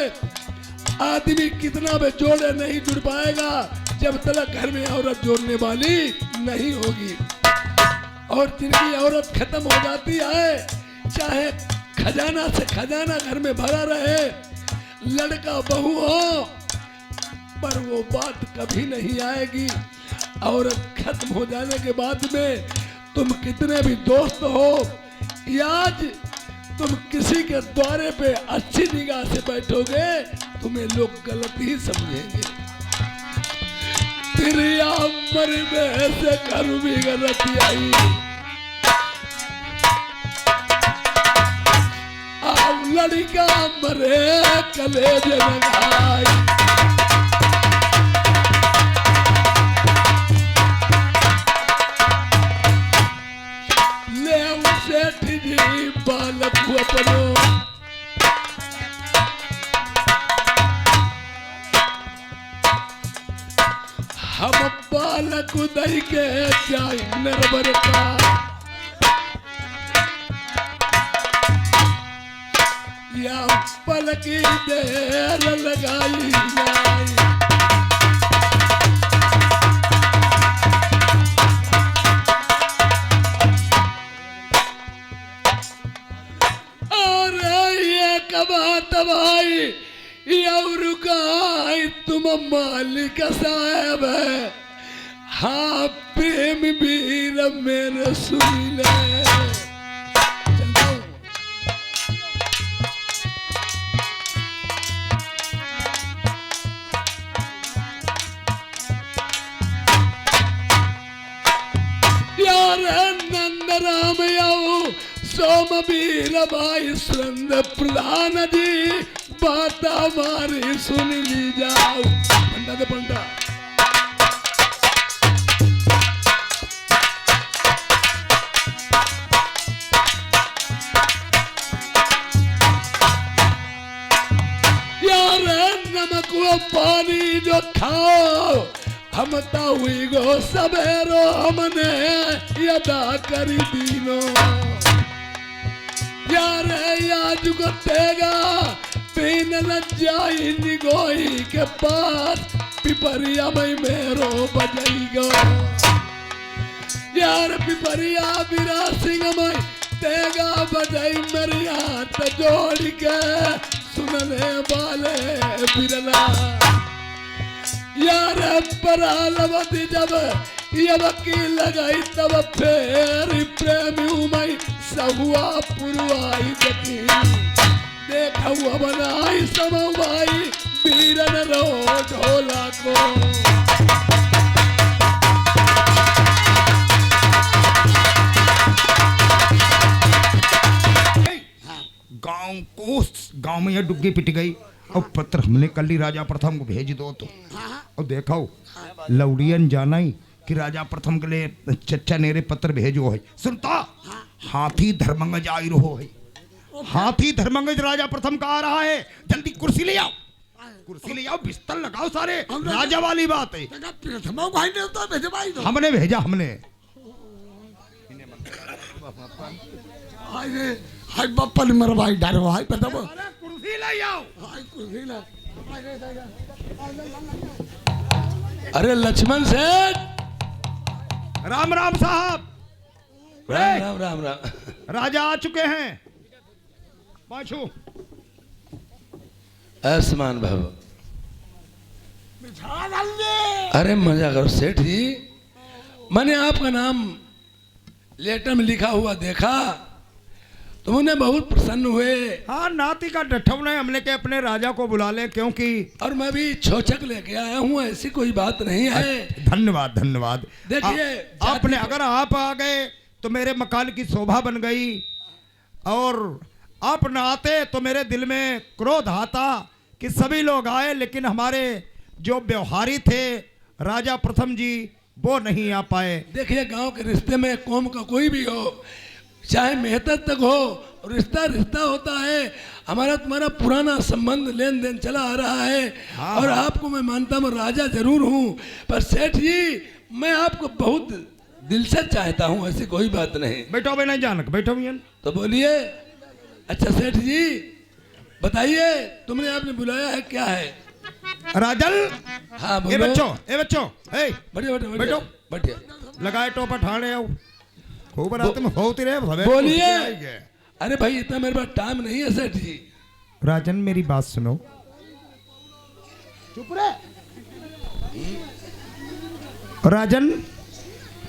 आदमी कितना भी जोड़े नहीं जुड़ पाएगा जब तक घर में औरत जोड़ने वाली नहीं होगी। और जिनकी औरत खत्म हो जाती है चाहे खजाना से खजाना घर में भरा रहे लड़का बहू हो पर वो बात कभी नहीं आएगी। औरत खत्म हो जाने के बाद में तुम कितने भी दोस्त हो या आज तुम किसी के द्वारे पे अच्छी निगाह से बैठोगे तुम्हें लोग गलत ही समझेंगे। फिर मर में से घर भी गलत आई। लड़का मरे कलेज लगाई। ले उसे ठिजी बालक अपनो हम बालक दही के जाए नरबर का। या पलकी देर लगाई जाए। बात भाई और गाय तुम मालिक साहब है। हाँ प्रेम वीर मेरे सुन ले। यार नंद राम आओ सोमवीर भाई सुरंद प्रधान जी बात हमारी सुन ली जाओ। पंडा दे पंडा। यार नमक वो पानी जो खाओ हम तो हुई गो सवेरो हमने यदा करी दीनो। यार आज को तेगा पीन लज्जाई निगोई के पास पिपरिया में मेरो बजाईगो। यार पिपरिया बिरा सिंह में तेगा बजाई मेरी हाथ जोड़ के सुनने वाले बिरला। यार परालवती जब ये वकील लगाई तब फिर प्रेमी मई सहुआ पुरवाई जती देखा हुआ बनाई समवाई बीरन रो ढोला को। गांव में यह डुग्गी पिट गई और पत्र हमने कल ही राजा प्रथम को भेज दो तो और देखो लौड़ियन जाना ही कि राजा प्रथम के लिए चच्चा नेरे पत्र भेजो है। सुनता हाथी धर्मंगज आई रहो है। हाथी धर्मंगज राजा प्रथम का आ रहा है। जल्दी कुर्सी ले आओ, कुर्सी ले आओ, बिस्तर लगाओ सारे। राजा वाली बात है। हमने भेजा हमने। हाय बप्पा ने मेरा भाई डर भाई पता वो कुर्सी ले आओ। हाय कुर्सी ले। अरे लक्ष्मण सेठ राम राम साहब। राम राम राम राम। राजा आ चुके हैं। पाछू आसमान भव। अरे मजा करो सेठ जी। मैंने आपका नाम लेटर में लिखा हुआ देखा तो मुझे बहुत प्रसन्न हुए। हाँ नाती का डठौना हमने के अपने राजा को बुला ले क्योंकि और मैं भी छोचक लेके आया हूँ। ऐसी कोई बात नहीं है। धन्यवाद धन्यवाद। देखिए आपने अगर आप आ गए तो मेरे मकान की शोभा बन गई और आप न आते तो मेरे दिल में क्रोध आता कि सभी लोग आए लेकिन हमारे जो व्यवहारी थे राजा प्रथम जी वो नहीं आ पाए। देखिए गांव के रिश्ते में कौम का कोई भी हो चाहे मेहतर तक हो रिश्ता रिश्ता होता है। हमारा तुम्हारा पुराना संबंध लेन देन चला आ रहा है। हाँ, और हाँ। आपको मैं मानता हूँ राजा जरूर हूँ पर सेठ जी मैं आपको बहुत दिल से चाहता हूँ। ऐसी कोई बात नहीं। बैठो भाई नहीं जानक बैठो भैया। तो बोलिए। अच्छा सेठ जी बताइए तुमने आपने बुलाया है क्या है? राजल हाँ ए बोलो। बच्चों बैठिए बढ़िया बढ़िया बैठो। बढ़िया। लगाए टोपा ठाणे आओ खूब रात में होती रहे। बोलिए। अरे भाई इतना मेरे पास टाइम नहीं है सेठ जी। राजन मेरी बात सुनो। चुप रहे। राजन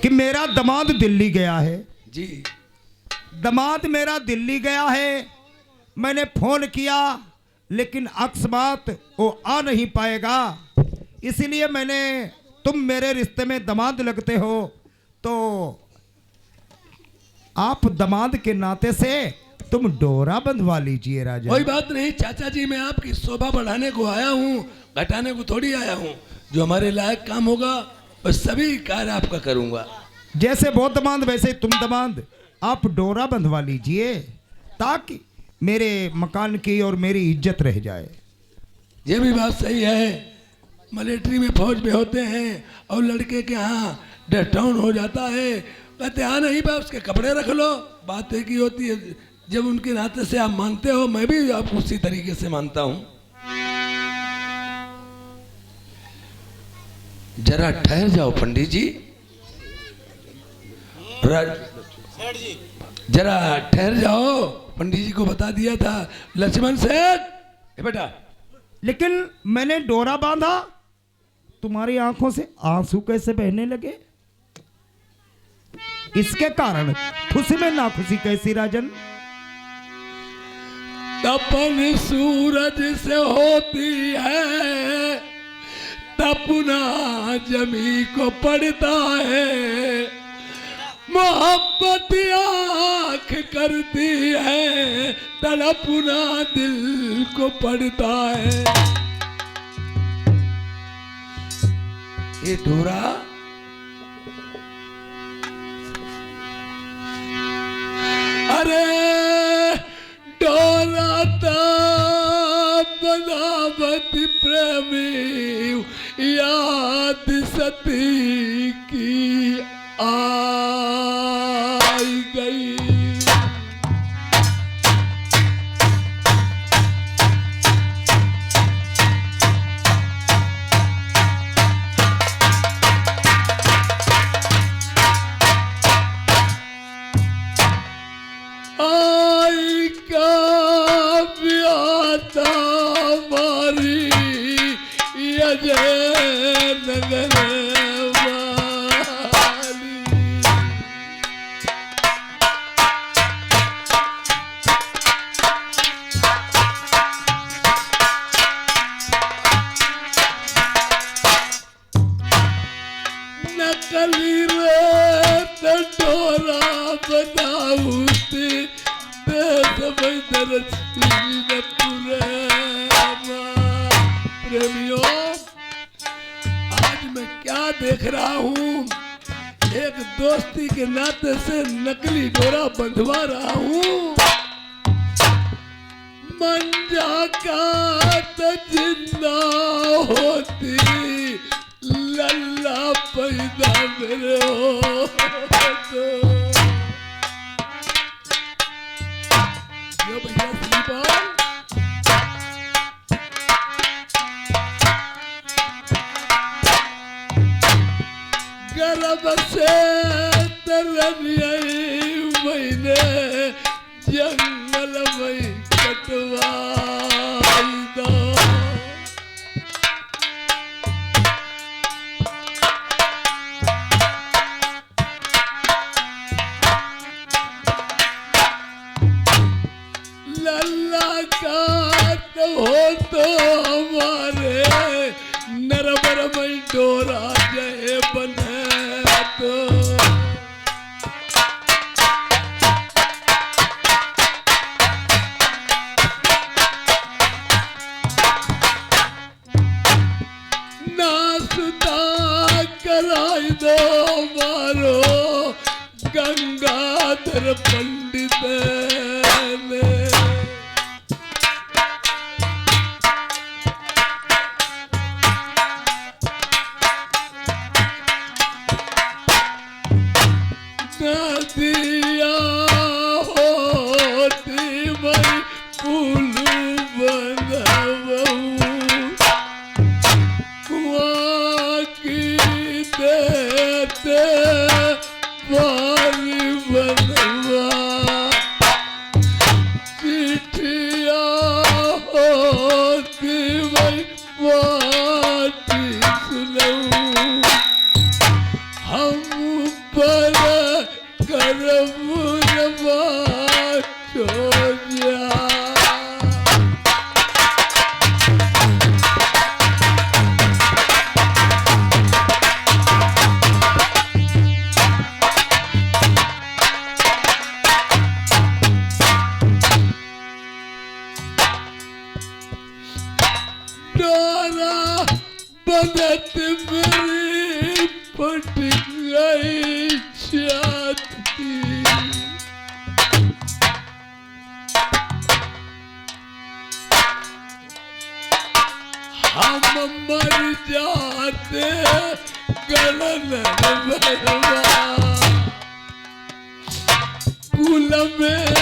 कि मेरा दामाद दिल्ली गया है। जी दामाद मेरा दिल्ली गया है। मैंने फोन किया लेकिन अकस्मात वो आ नहीं पाएगा। इसलिए मैंने तुम मेरे रिश्ते में दामाद लगते हो तो आप दामाद के नाते से तुम डोरा बंधवा लीजिए राजा। कोई बात नहीं चाचा जी मैं आपकी शोभा बढ़ाने को आया हूँ घटाने को थोड़ी आया हूँ। जो हमारे लायक काम होगा बस सभी कार्य आपका करूँगा। जैसे वो दामाद वैसे तुम दामाद आप डोरा बंधवा लीजिए ताकि मेरे मकान की और मेरी इज्जत रह जाए। ये भी बात सही है। मिलिट्री में फौज में होते हैं और लड़के के यहाँ डेथ डाउन हो जाता है कहते हाँ नहीं बा उसके कपड़े रख लो। बात एक ही होती है जब उनके नाते से आप मानते हो, मैं भी आपको उसी तरीके से मानता हूं। जरा ठहर जाओ पंडित जी, जरा ठहर जाओ। पंडित जी को बता दिया था लक्ष्मण सेठ बेटा। लेकिन मैंने डोरा बांधा, तुम्हारी आंखों से आंसू कैसे बहने लगे? इसके कारण खुशी में नाखुशी कैसी राजन? तपन सूरज से होती है, तपना जमी को पड़ता है, मोहब्बत आँख करती है, तड़पना दिल को पड़ता है। ये डोरा अरे डोरा बनावत प्रेमी याद सती की आई गई। आई का ब्याता मारी अजय नगर वाली। नकली रेत डोरा बनाऊती प्रेमियों, आज मैं क्या देख रहा हूँ? एक दोस्ती के नाते से नकली डोरा बंधवा रहा हूँ। मंजा का तो जिंदा होती, लल्ला पैदा मेरे हो तो। भैया श्रीपाल, गर्भ से मैंने जंगल में कटवाई दो। लल्ला का तो हो तो हमारे नरबर में डोरा जय बने तो। नाश्ता कराई दो मारो गंगाधर पंडित ने। नदिया होती मैं पुल बनवाऊं, कुआं की देते पानी बनवा। चिट्ठिया होती मैं पाती सुनाऊं, हम पर करम रवा छोड़िया। डोरा बदत मेरी पट गई छाती। हम मर जाते गलन भरवा, कुल में